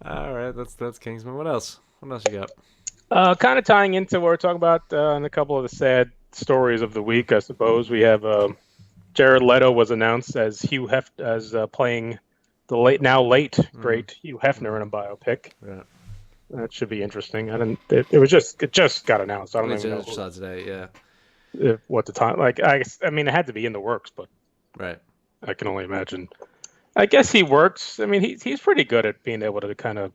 All right, that's Kingsman. What else? What else you got? Kind of tying into what we're talking about in a couple of the sad stories of the week, I suppose. We have Jared Leto was announced as playing the late great Hugh Hefner in a biopic. Yeah. That should be interesting. It just got announced. I don't even know. Saw today, yeah. What the time? Like I mean, it had to be in the works, but right. I can only imagine. I guess he works. I mean, he's pretty good at being able to kind of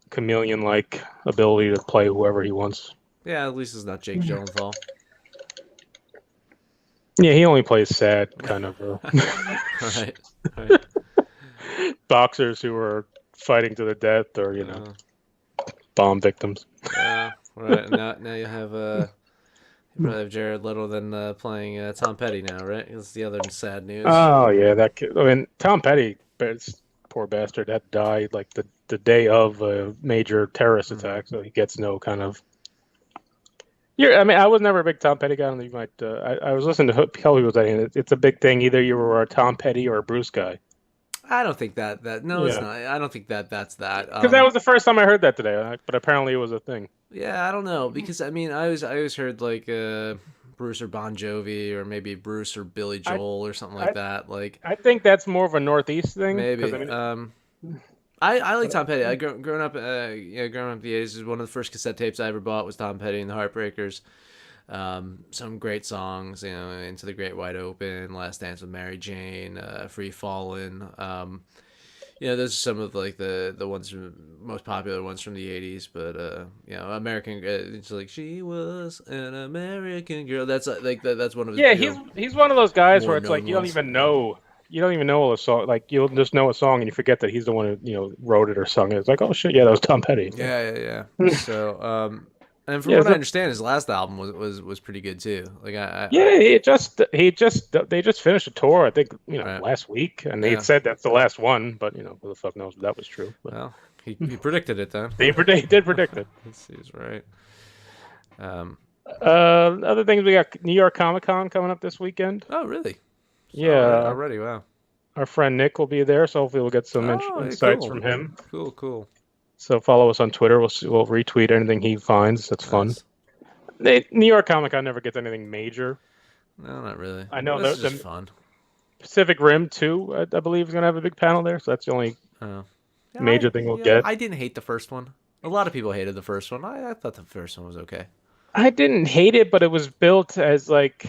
chameleon-like ability to play whoever he wants. Yeah, at least it's not Jake Gyllenhaal. Yeah, he only plays sad kind of right. boxers who are fighting to the death, or bomb victims. Yeah, right. Now you have probably have Jared Leto then playing Tom Petty now, right? That's the other sad news. Oh yeah, that kid. I mean, Tom Petty, poor bastard, had died like the day of a major terrorist attack, so he gets no kind of. I mean, I was never a big Tom Petty guy. You might. I was listening to Kelly was saying it's a big thing. Either you were a Tom Petty or a Bruce guy. I don't think that no, it's not. I don't think that's that. Because that was the first time I heard that today, but apparently it was a thing. Yeah, I don't know, because I mean, I always heard like Bruce or Bon Jovi, or maybe Bruce or Billy Joel or something like that. Like I think that's more of a Northeast thing. Maybe. I like Tom Petty. Growing up in the 80s, one of the first cassette tapes I ever bought was Tom Petty and the Heartbreakers. Some great songs, Into the Great Wide Open, Last Dance with Mary Jane, Free Fallin'. Those are some of like the ones most popular ones from the 80s. But American, it's like She Was an American Girl. That's like that's one of his. Yeah, he's one of those guys where it's like you don't even know a song. Like you'll just know a song and you forget that he's the one who wrote it or sung it. It's like, oh shit, yeah, that was Tom Petty. Yeah. So and from what I understand, his last album was pretty good too. Like they just finished a tour, I think, last week, and they said that's the last one, but who the fuck knows if that was true. But, well, he predicted it then. He did predict it. He's right. Other things, we got New York Comic Con coming up this weekend. Oh, really? Yeah. Already, wow. Our friend Nick will be there, so hopefully we'll get some insights from him. Cool. So follow us on Twitter. We'll retweet anything he finds. That's fun. New York Comic Con never gets anything major. No, not really. I know that's just fun. Pacific Rim 2, I believe, is going to have a big panel there. So that's the only major thing we'll get. I didn't hate the first one. A lot of people hated the first one. I thought the first one was okay. I didn't hate it, but it was built as like,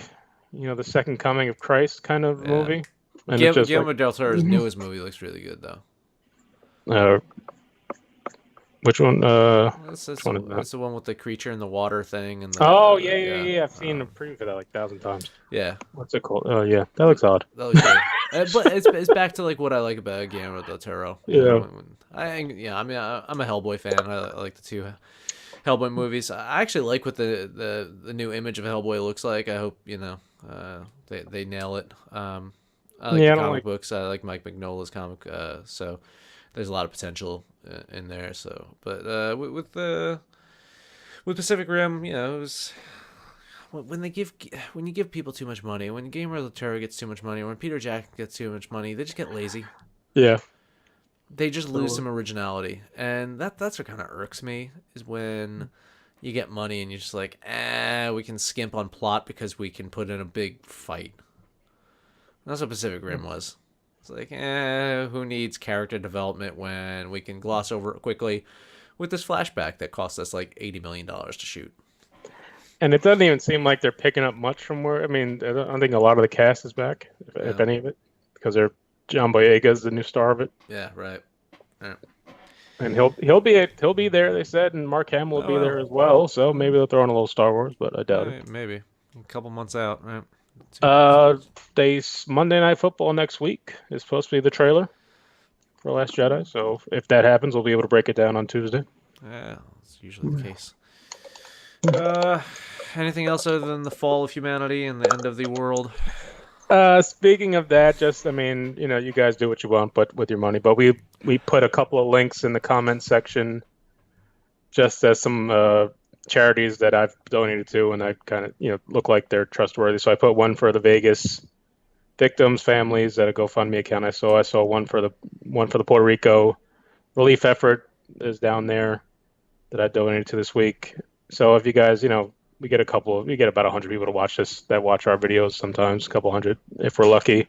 the second coming of Christ kind of movie. And Guillermo del Toro's newest movie looks really good, though. Which one? That's the one with the creature in the water thing. And yeah. I've seen a preview for that like 1,000 times. Yeah. What's it called? Oh, yeah. That looks odd. That looks good. But it's back to like what I like about Guillermo del Toro. Yeah. I mean, I'm a Hellboy fan. I like the two Hellboy movies. I actually like what the new image of Hellboy looks like. I hope they nail it. I like the comic books. I like Mike Mignola's comic. So there's a lot of potential in there. So, but with Pacific Rim, it was when you give people too much money, when Guillermo del Toro gets too much money, or when Peter Jackson gets too much money, they just get lazy. Yeah. They just lose some originality, and that's what kind of irks me is when you get money and you're just like, we can skimp on plot because we can put in a big fight. That's what Pacific Rim was. It's like, who needs character development when we can gloss over it quickly with this flashback that cost us like $80 million to shoot. And it doesn't even seem like they're picking up much from where. I mean, I don't think a lot of the cast is back, if any of it, because John Boyega's the new star of it. Yeah, right. And he'll be there. They said, and Mark Hamill will be there as well. So maybe they'll throw in a little Star Wars, but I doubt it. Maybe a couple months out. Right? Monday Night Football next week is supposed to be the trailer for Last Jedi. So if that happens, we'll be able to break it down on Tuesday. Yeah, that's usually the case. Anything else other than the fall of humanity and the end of the world? Speaking of that, you guys do what you want, but with your money. But we put a couple of links in the comment section, just as some charities that I've donated to, and I kind of look like they're trustworthy. So I put one for the Vegas victims' families at a GoFundMe account. I saw one for the Puerto Rico relief effort is down there that I donated to this week. So if you guys, we get about 100 people to watch this that watch our videos, sometimes a couple hundred if we're lucky.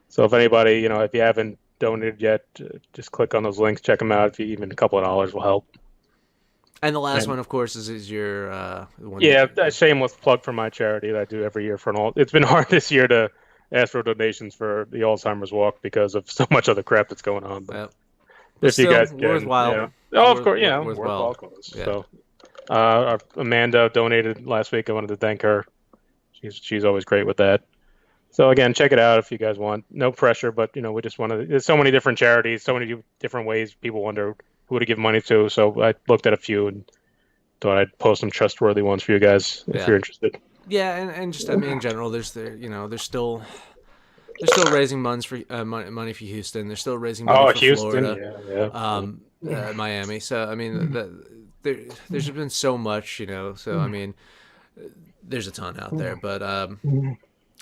So if anybody, if you haven't donated yet, just click on those links, check them out. If you, even a couple of dollars will help. And the last one, of course, is your one. Yeah, a shameless plug for my charity that I do every year for It's been hard this year to ask for donations for the Alzheimer's Walk because of so much other crap that's going on. But if still, you guys can, worthwhile. Of course, worthwhile cause. Yeah. So, Amanda donated last week. I wanted to thank her. She's always great with that. So again, check it out if you guys want. No pressure, but we just want to. There's so many different charities, so many different ways people wonder who to give money to. So I looked at a few and thought I'd post some trustworthy ones for you guys if you're interested. Yeah, and just in general, they're still raising money for Houston. They're still raising money for Houston, Florida, Miami. So there's been so much, So there's a ton out there, but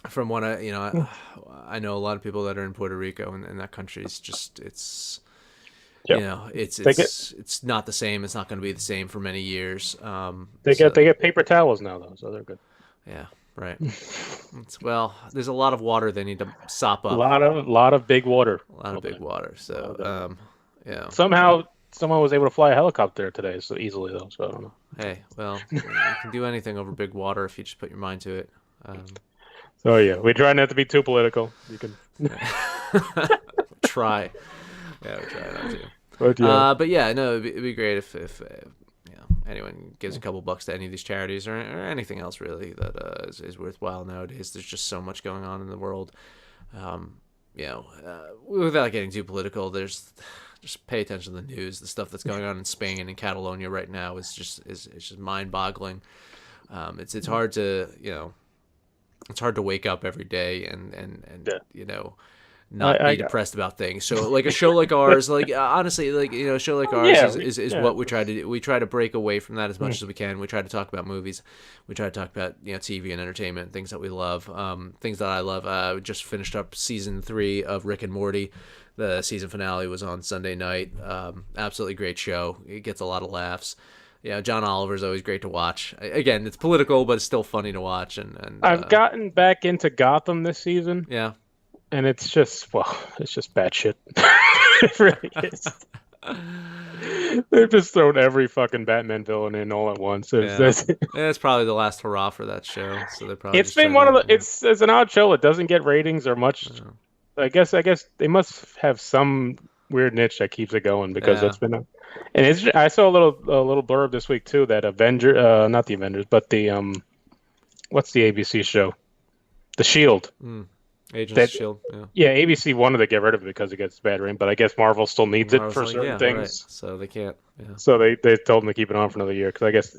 from what I know a lot of people that are in Puerto Rico, and that country is just it's not the same. It's not going to be the same for many years. They get paper towels now though, so they're good. Yeah, right. There's a lot of water they need to sop up. A lot of big water. So somehow someone was able to fly a helicopter today so easily though. So I don't know. Hey, you can do anything over big water if you just put your mind to it. So yeah, we try not to be too political. You can try. Yeah, we try not to. But it'd be great if anyone gives a couple bucks to any of these charities or anything else really that is worthwhile nowadays. There's just so much going on in the world. Without getting too political, just pay attention to the news. The stuff that's going on in Spain and Catalonia right now is just mind-boggling. It's hard to it's hard to wake up every day and not be depressed about things. So like a show like ours, honestly, a show like ours is what we try to do. We try to break away from that as much as we can. We try to talk about movies. We try to talk about TV and entertainment, things that we love, things that I love. We just finished up season 3 of Rick and Morty. The season finale was on Sunday night. Absolutely great show. It gets a lot of laughs. John Oliver's always great to watch. Again, it's political, but it's still funny to watch. And I've gotten back into Gotham this season. Yeah. And it's just bad shit. It really is. They've just thrown every fucking Batman villain in all at once. It's probably the last hurrah for that show. So they're probably. It's been one of the. It's an odd show. It doesn't get ratings or much. I guess they must have some weird niche that keeps it going because it's been. I saw a little blurb this week too that not the Avengers, but the what's the ABC show, The Shield. Agents of Shield. Yeah, ABC wanted to get rid of it because it gets bad rating, but I guess Marvel still needs it for certain things. Right. So they can't. Yeah. So they told them to keep it on for another year because I guess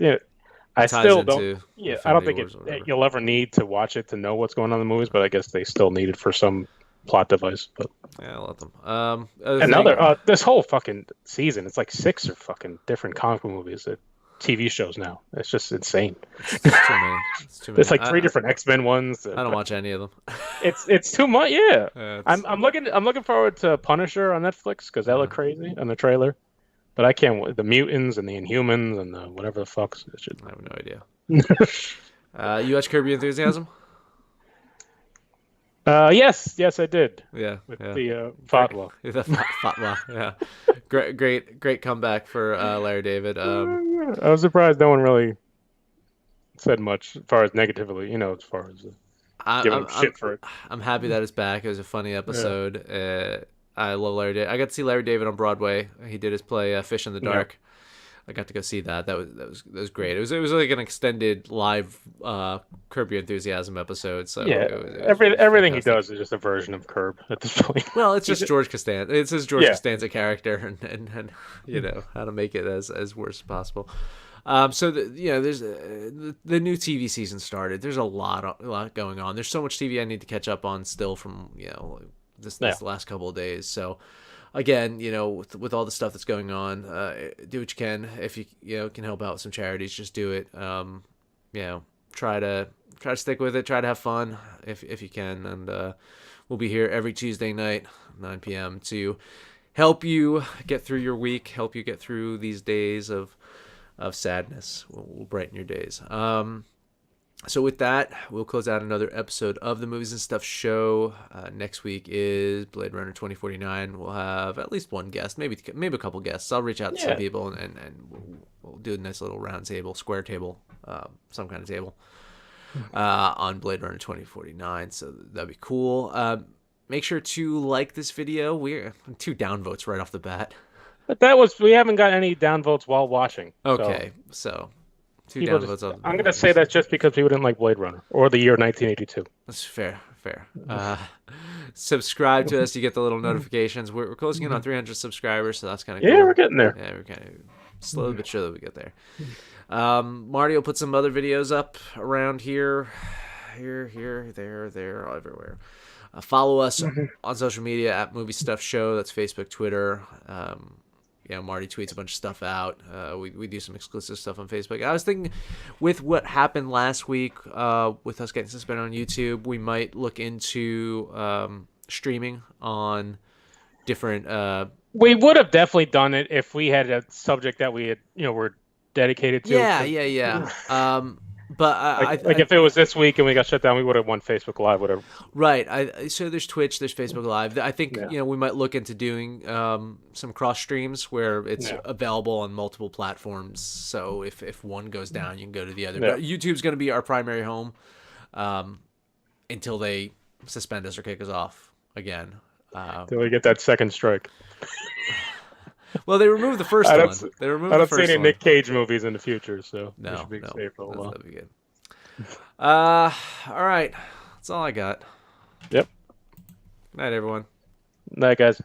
I still don't. Yeah, I don't think you'll ever need to watch it to know what's going on in the movies, but I guess they still need it for some plot device. But I'll let them. This whole fucking season, it's like 6 or fucking different comic book movies. TV shows now. It's just insane. It's too many. It's too many. There's like 3 different X-Men ones. I don't watch any of them. It's too much. Yeah, It's- I'm looking forward to Punisher on Netflix because that looked crazy on the trailer. But I can't. The mutants and the Inhumans and the whatever the fucks. I have no idea. You watch Curb Your Enthusiasm? Yes, I did. Yeah, With yeah. the fatwa. The fatwa, yeah. Great comeback for Larry David. I was surprised no one really said much as far as negatively, as far as giving him shit for it. I'm happy that it's back. It was a funny episode. I love Larry David. I got to see Larry David on Broadway. He did his play Fish in the Dark. I got to go see that. That was great. It was like an extended live Curb Your Enthusiasm episode. So everything he does is just a version of Curb at this point. Well, it's just George Costanza. It's just George Costanza character, and how to make it as worse as possible. So there's the new TV season started. There's a lot going on. There's so much TV I need to catch up on still from this last couple of days. So again, with all the stuff that's going on, do what you can. If you can help out with some charities, just do it. Try to stick with it. Try to have fun if you can. And we'll be here every Tuesday night, 9 p.m. to help you get through your week, help you get through these days of sadness. We'll brighten your days. So with that, we'll close out another episode of the Movies and Stuff show. Next week is Blade Runner 2049. We'll have at least one guest, maybe a couple guests. I'll reach out to some people and we'll do a nice little round table, square table, some kind of table on Blade Runner 2049. So that'd be cool. Make sure to like this video. We're 2 downvotes right off the bat. But we haven't got any downvotes while watching. Okay, so 2 downvotes. I'm going to say that's just because people didn't like Blade Runner or the year 1982. That's fair. Subscribe to us. You get the little notifications. We're closing in on 300 subscribers, so that's kind of cool. Yeah, we're getting there. Yeah, we're kind of slowly but surely we get there. Marty will put some other videos up around here, there, everywhere. Follow us on social media at Movie Stuff Show. That's Facebook, Twitter. Marty tweets a bunch of stuff out. We do some exclusive stuff on Facebook. I was thinking, with what happened last week, with us getting suspended on YouTube, we might look into streaming on different. We would have definitely done it if we had a subject that we had, were dedicated to. Yeah. But if it was this week and we got shut down, we would have won Facebook Live, whatever. Right. So there's Twitch, there's Facebook Live. I think we might look into doing some cross streams where it's available on multiple platforms. So if one goes down, you can go to the other. But YouTube's going to be our primary home until they suspend us or kick us off again. Until we get that second strike. Well, they removed the first one. I don't see any Nick Cage movies in the future, so no, we should be safe for a while. That'll be good. All right. That's all I got. Yep. Good night, everyone. Night, guys.